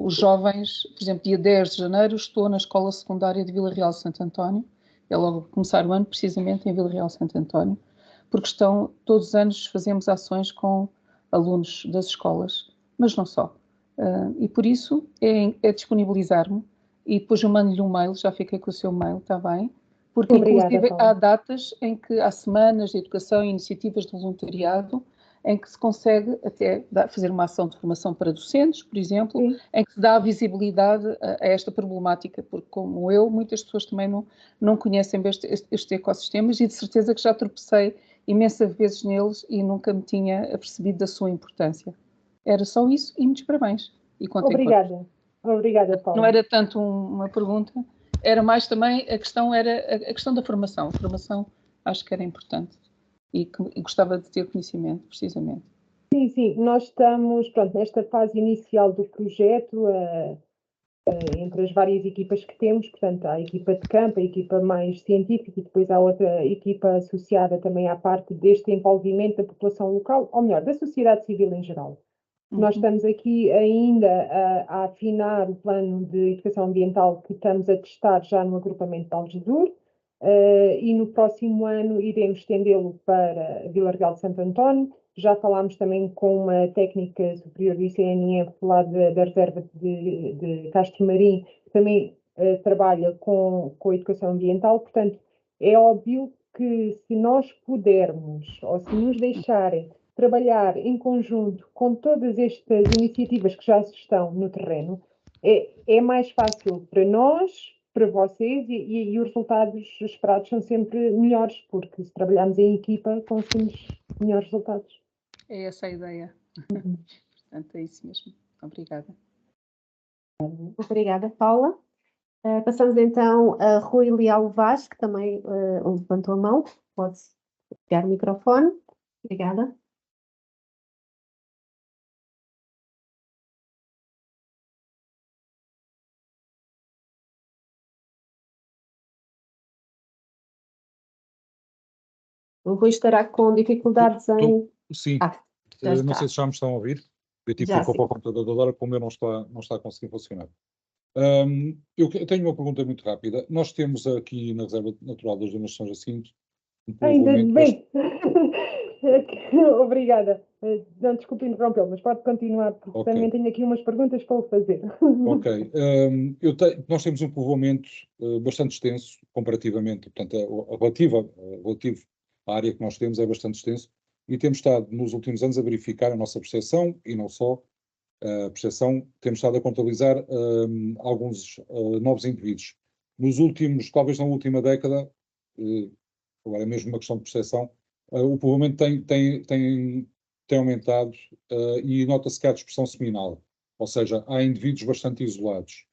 os jovens, por exemplo, dia 10 de janeiro estou na Escola Secundária de Vila Real de Santo António, é logo começar o ano precisamente em Vila Real de Santo António, porque todos os anos fazemos ações com alunos das escolas, mas não só. E por isso é disponibilizar-me e depois eu mando-lhe um mail, já fiquei com o seu mail, está bem? Porque Obrigada, inclusive Paula. há datas em que há semanas de educação e iniciativas de voluntariado em que se consegue até fazer uma ação de formação para docentes, por exemplo, em que se dá visibilidade a esta problemática, porque como eu, muitas pessoas também não conhecem bem estes ecossistemas e de certeza que já tropecei imensas vezes neles e nunca me tinha apercebido da sua importância. Era só isso e muitos parabéns. E contem Obrigada. Obrigada, Paula. Não era tanto uma pergunta, era mais também a questão da formação. A formação acho que era importante e gostava de ter conhecimento, precisamente. Sim, nós estamos, nesta fase inicial do projeto, entre as várias equipas que temos, portanto, há a equipa de campo, a equipa mais científica e depois há outra equipa associada também à parte deste envolvimento da população local, ou melhor, da sociedade civil em geral. Nós estamos aqui ainda a afinar o plano de educação ambiental que estamos a testar já no agrupamento de Algesur, e no próximo ano iremos estendê-lo para Vila Real de Santo António. Já falámos também com uma técnica superior do ICNF lá da reserva de Castro Marim, que também trabalha com a educação ambiental. Portanto, é óbvio que se nós pudermos, ou se nos deixarem trabalhar em conjunto com todas estas iniciativas que já estão no terreno, é mais fácil para nós, para vocês, e os resultados esperados são sempre melhores, porque se trabalharmos em equipa conseguimos melhores resultados. É essa a ideia. Portanto, é isso mesmo. Obrigada. Obrigada, Paula. Passamos então a Rui Leal Vaz, que também levantou a mão. Pode pegar o microfone. Obrigada. O Rui estará com dificuldades em... Sim, não sei se já me estão a ouvir. Eu tive que ir para o computador agora, como eu não está a conseguir funcionar. Eu tenho uma pergunta muito rápida. Nós temos aqui na Reserva Natural das Dunas de São Jacinto um Ainda bem! Obrigada. Não, desculpe interrompê-lo, mas pode continuar, porque também tenho aqui umas perguntas para o fazer. Ok. Nós temos um povoamento bastante extenso, comparativamente, portanto, relativo à área que nós temos é bastante extenso, e temos estado, nos últimos anos, a verificar a nossa percepção, e não só a percepção, temos estado a contabilizar alguns novos indivíduos. Nos últimos, talvez na última década, agora é mesmo uma questão de percepção, o povoamento tem aumentado e nota-se que há dispersão seminal, ou seja, há indivíduos bastante isolados.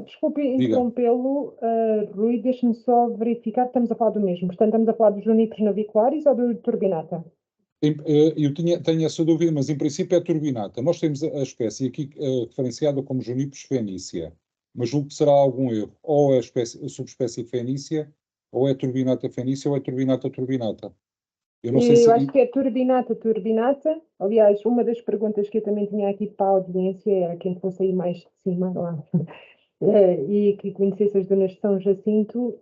Desculpe interrompê-lo, Rui, deixe-me só verificar, estamos a falar do mesmo. Portanto, estamos a falar dos juníperos naviculares ou do turbinata? Eu tenho essa dúvida, mas em princípio é turbinata. Nós temos a espécie aqui referenciada como Junipers fenícia, mas julgo que será algum erro. Ou é a subespécie fenícia, ou é turbinata fenícia, ou é turbinata turbinata. Eu não sei se... Eu acho que é turbinata turbinata. Aliás, uma das perguntas que eu também tinha aqui para a audiência era quem fosse aí mais de cima lá, e que conhecesse as donas de São Jacinto,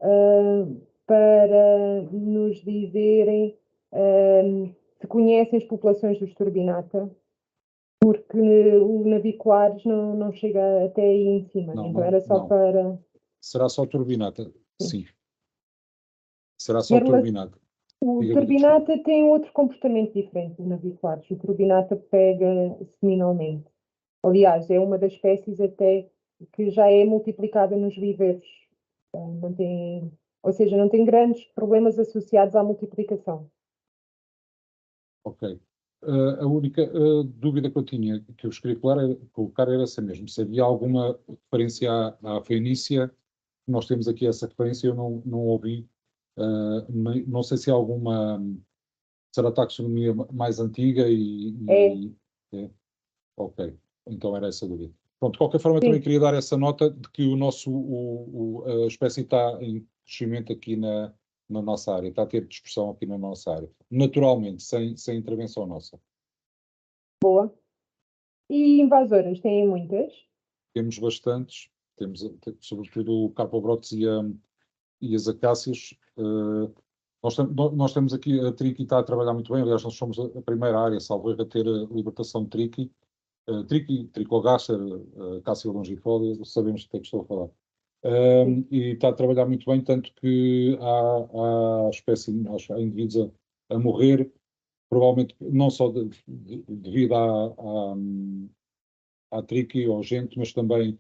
para nos dizerem se conhecem as populações dos turbinata, porque o naviculares não chega até aí em cima. Não, então não, era só não. para... Será só turbinata, sim. Será Em só rela- turbinata. O Diga, turbinata tem outro comportamento diferente do naviculares. O turbinata pega seminalmente. Aliás, é uma das espécies até que já é multiplicada nos viveiros. Não tem, ou seja, não tem grandes problemas associados à multiplicação. Ok. A única dúvida que eu tinha, que eu queria colocar era essa mesmo. Se havia alguma referência à fenícia, nós temos aqui essa referência, eu não ouvi. Não sei se há alguma... Será a taxonomia mais antiga é. Ok. Então era essa a dúvida. Pronto, de qualquer forma, também Sim. queria dar essa nota de que a espécie está em crescimento aqui na nossa área, está a ter dispersão aqui na nossa área, naturalmente, sem intervenção nossa. Boa. E invasoras, têm muitas? Temos bastantes, temos sobretudo o Carpobrotes e as acácias. Nós temos aqui, a triqui está a trabalhar muito bem, aliás, nós somos a primeira área, salvo erro, a ter a libertação de triqui. Triqui, Trichogaster, Acácia longifolia, sabemos do que é que estou a falar. E está a trabalhar muito bem, tanto que há espécie, há indivíduos a morrer, provavelmente não só devido à triqui ou gente, mas também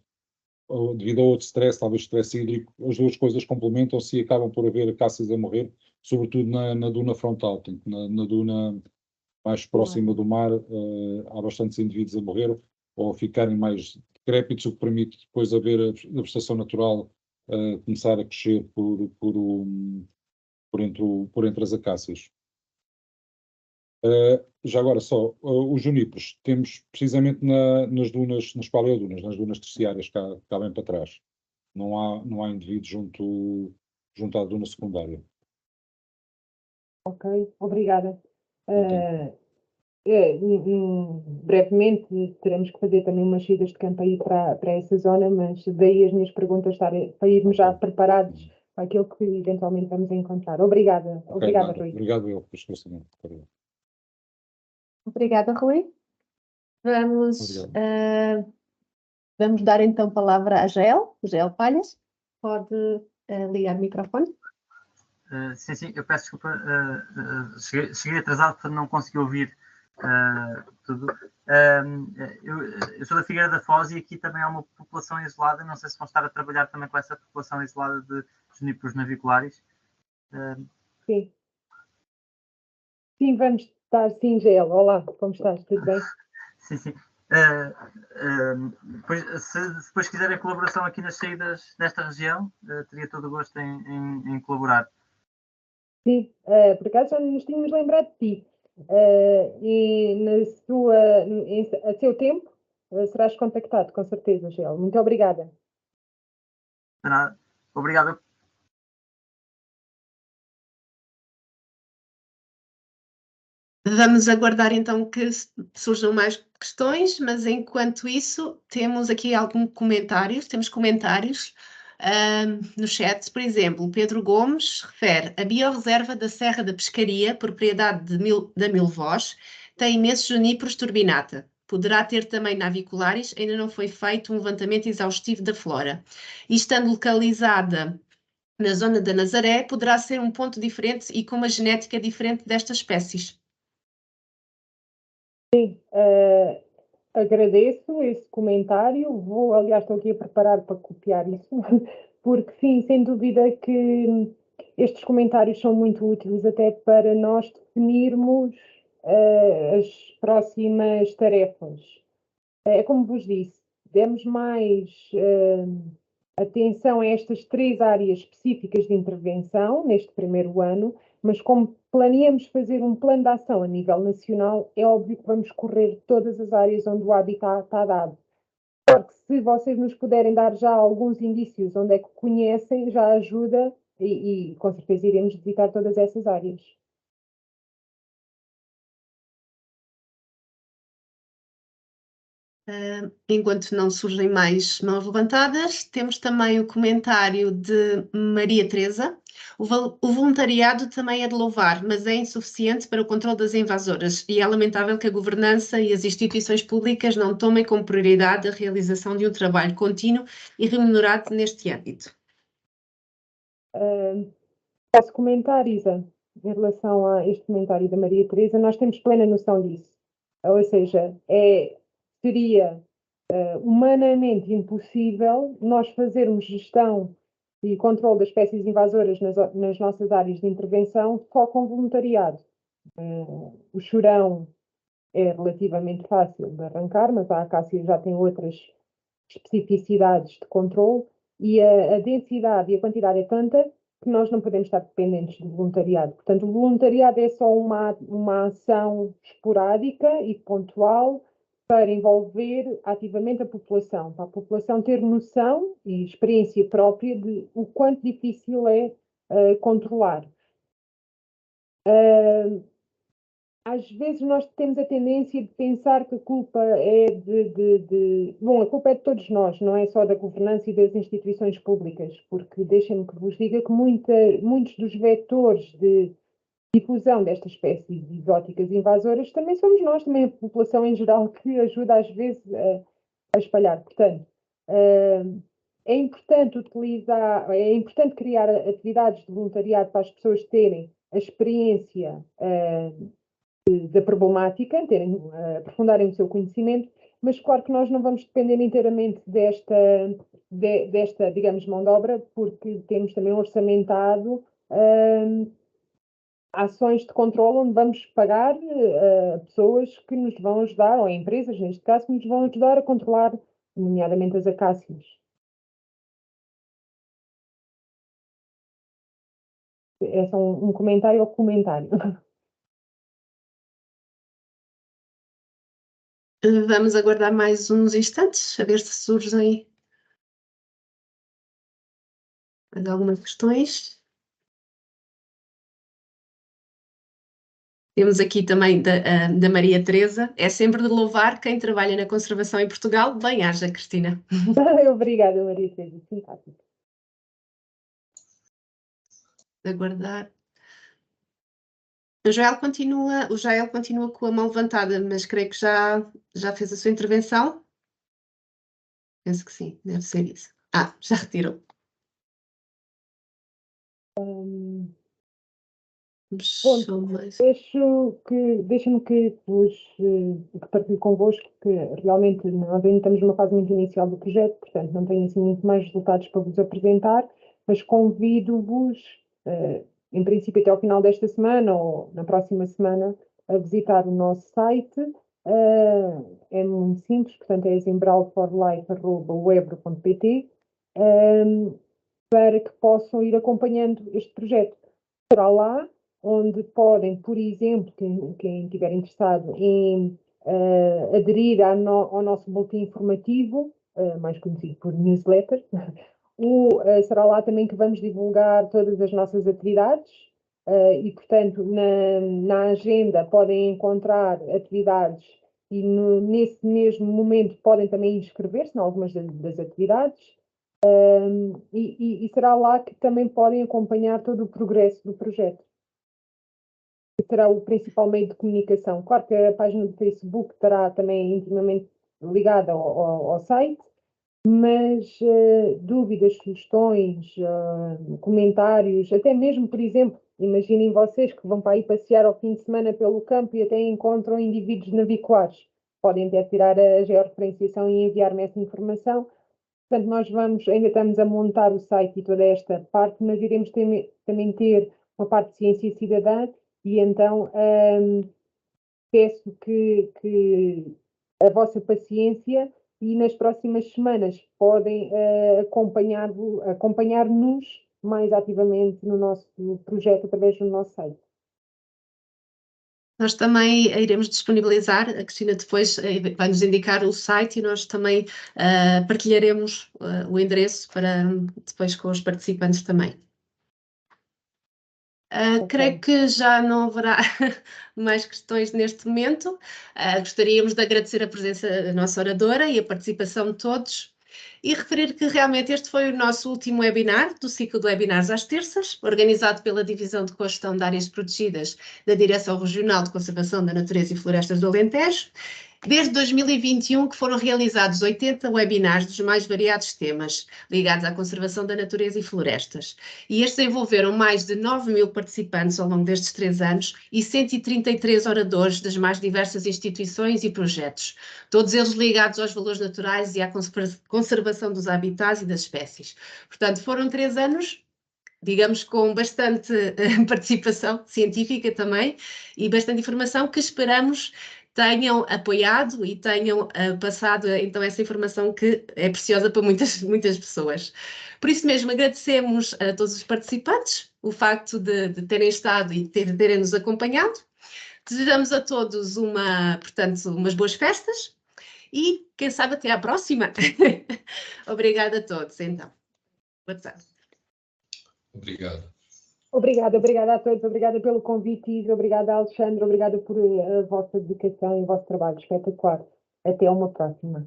devido a outro stress, talvez stress hídrico. As duas coisas complementam-se e acabam por haver acácias a morrer, sobretudo na duna frontal, na duna mais próxima do mar, há bastantes indivíduos a morrer ou a ficarem mais decrépitos, o que permite depois haver a vegetação natural começar a crescer por entre as acácias. Já agora só, os juníperos, temos precisamente nas dunas, nas paleodunas, nas dunas terciárias, cá bem para trás. Não há indivíduos junto à duna secundária. Ok, obrigada. Ok. Brevemente teremos que fazer também umas saídas de campo aí para essa zona, mas daí as minhas perguntas para irmos já preparados para aquilo que eventualmente vamos encontrar. Obrigada, obrigada, Rui. Obrigado eu pelo esclarecimento. Obrigada, Rui. Obrigado. Vamos dar então palavra a Jael Palhas. Pode ligar o microfone. Sim, eu peço desculpa, cheguei atrasado, portanto não consegui ouvir tudo. Eu sou da Figueira da Foz e aqui também há uma população isolada, não sei se vão estar a trabalhar também com essa população isolada de juníperos naviculares. Sim. Sim, vamos estar, sim, Jael. Olá, como estás? Tudo bem? Sim. Se depois quiserem colaboração aqui nas saídas desta região, teria todo o gosto em colaborar. Sim, por acaso já nos tínhamos lembrado de ti. E a seu tempo serás contactado, com certeza, Jael. Muito obrigada. De nada. Obrigado. Vamos aguardar então que surjam mais questões, mas enquanto isso, temos aqui alguns comentários. Temos comentários no chat, por exemplo, Pedro Gomes refere: a biorreserva da Serra da Pescaria, propriedade da Milvoz, tem imensos juníperos turbinata. Poderá ter também naviculares, ainda não foi feito um levantamento exaustivo da flora. E estando localizada na zona da Nazaré, poderá ser um ponto diferente e com uma genética diferente destas espécies. Agradeço esse comentário. Aliás, estou aqui a preparar para copiar isso, porque sim, sem dúvida que estes comentários são muito úteis até para nós definirmos as próximas tarefas. É como vos disse, demos mais atenção a estas 3 áreas específicas de intervenção neste primeiro ano, mas como planeamos fazer um plano de ação a nível nacional, é óbvio que vamos correr todas as áreas onde o habitat está dado. Porque se vocês nos puderem dar já alguns indícios onde é que conhecem, já ajuda e com certeza iremos visitar todas essas áreas. Enquanto não surgem mais mãos levantadas, temos também o comentário de Maria Teresa. O voluntariado também é de louvar, mas é insuficiente para o controle das invasoras e é lamentável que a governança e as instituições públicas não tomem como prioridade a realização de um trabalho contínuo e remunerado neste âmbito. Posso comentar, Isa, em relação a este comentário da Maria Teresa, nós temos plena noção disso. Ou seja, seria humanamente impossível nós fazermos gestão e controle das espécies invasoras nas nossas áreas de intervenção só com voluntariado. O churão é relativamente fácil de arrancar, mas a acácia já tem outras especificidades de controle e a densidade e a quantidade é tanta que nós não podemos estar dependentes do voluntariado. Portanto, o voluntariado é só uma ação esporádica e pontual para envolver ativamente a população, para a população ter noção e experiência própria de o quanto difícil é controlar. Às vezes nós temos a tendência de pensar que a culpa é Bom, a culpa é de todos nós, não é só da governança e das instituições públicas, porque deixem-me que vos diga que muitos dos vetores de difusão destas espécies exóticas invasoras também somos nós, também a população em geral, que ajuda às vezes a espalhar. Portanto, é importante criar atividades de voluntariado para as pessoas terem a experiência da problemática, aprofundarem o seu conhecimento, mas claro que nós não vamos depender inteiramente desta, digamos, mão de obra, porque temos também orçamentado ações de controle onde vamos pagar pessoas que nos vão ajudar, ou empresas, neste caso, que nos vão ajudar a controlar, nomeadamente as acácias. É só um comentário ao comentário. Vamos aguardar mais uns instantes, a ver se surgem mais algumas questões. Temos aqui também da Maria Teresa. É sempre de louvar quem trabalha na conservação em Portugal. Bem-aja, Cristina. Obrigada, Maria Teresa. Simpática. Aguardar. O Joel continua com a mão levantada, mas creio que já fez a sua intervenção. Penso que sim, deve ser isso. Já retirou. Deixa-me que partilhe convosco que realmente nós ainda estamos numa fase muito inicial do projeto, portanto não tenho assim muito mais resultados para vos apresentar, mas convido-vos, em princípio até ao final desta semana ou na próxima semana, a visitar o nosso site. É muito simples, portanto é zimbralforlife.webro.pt, para que possam ir acompanhando este projeto. Será lá onde podem, por exemplo, quem estiver interessado em aderir ao nosso boletim informativo, mais conhecido por newsletter, será lá também que vamos divulgar todas as nossas atividades e, portanto, na agenda podem encontrar atividades e nesse mesmo momento podem também inscrever-se em algumas das atividades. E será lá que também podem acompanhar todo o progresso do projeto. Será o principal meio de comunicação. Claro que a página do Facebook estará também intimamente ligada ao site, mas dúvidas, sugestões, comentários, até mesmo, por exemplo, imaginem vocês que vão para aí passear ao fim de semana pelo campo e até encontram indivíduos naviculares. Podem até tirar a georreferenciação e enviar-me essa informação. Portanto, nós ainda estamos a montar o site e toda esta parte, mas iremos também ter uma parte de ciência cidadã e então peço que a vossa paciência e nas próximas semanas podem acompanhar-nos mais ativamente no nosso projeto através do nosso site. Nós também iremos disponibilizar, a Cristina depois vai nos indicar o site e nós também partilharemos o endereço para depois com os participantes também. Creio que já não haverá mais questões neste momento. Gostaríamos de agradecer a presença da nossa oradora e a participação de todos e referir que realmente este foi o nosso último webinar do ciclo de webinars às terças, organizado pela Divisão de Cogestão de Áreas Protegidas da Direção Regional de Conservação da Natureza e Florestas do Alentejo. Desde 2021 que foram realizados 80 webinars dos mais variados temas ligados à conservação da natureza e florestas. E estes envolveram mais de 9.000 participantes ao longo destes 3 anos e 133 oradores das mais diversas instituições e projetos, todos eles ligados aos valores naturais e à conservação dos habitats e das espécies. Portanto, foram 3 anos, digamos, com bastante participação científica também e bastante informação que esperamos tenham apoiado e tenham passado então essa informação que é preciosa para muitas muitas pessoas. Por isso mesmo agradecemos a todos os participantes o facto de terem estado e terem nos acompanhado. Desejamos a todos portanto, umas boas festas e quem sabe até à próxima. Obrigada a todos então. Boa tarde. Obrigado. Obrigada a todos, obrigada pelo convite, Isa, obrigada Alexandre, obrigada por a vossa dedicação e o vosso trabalho espetacular. Até uma próxima.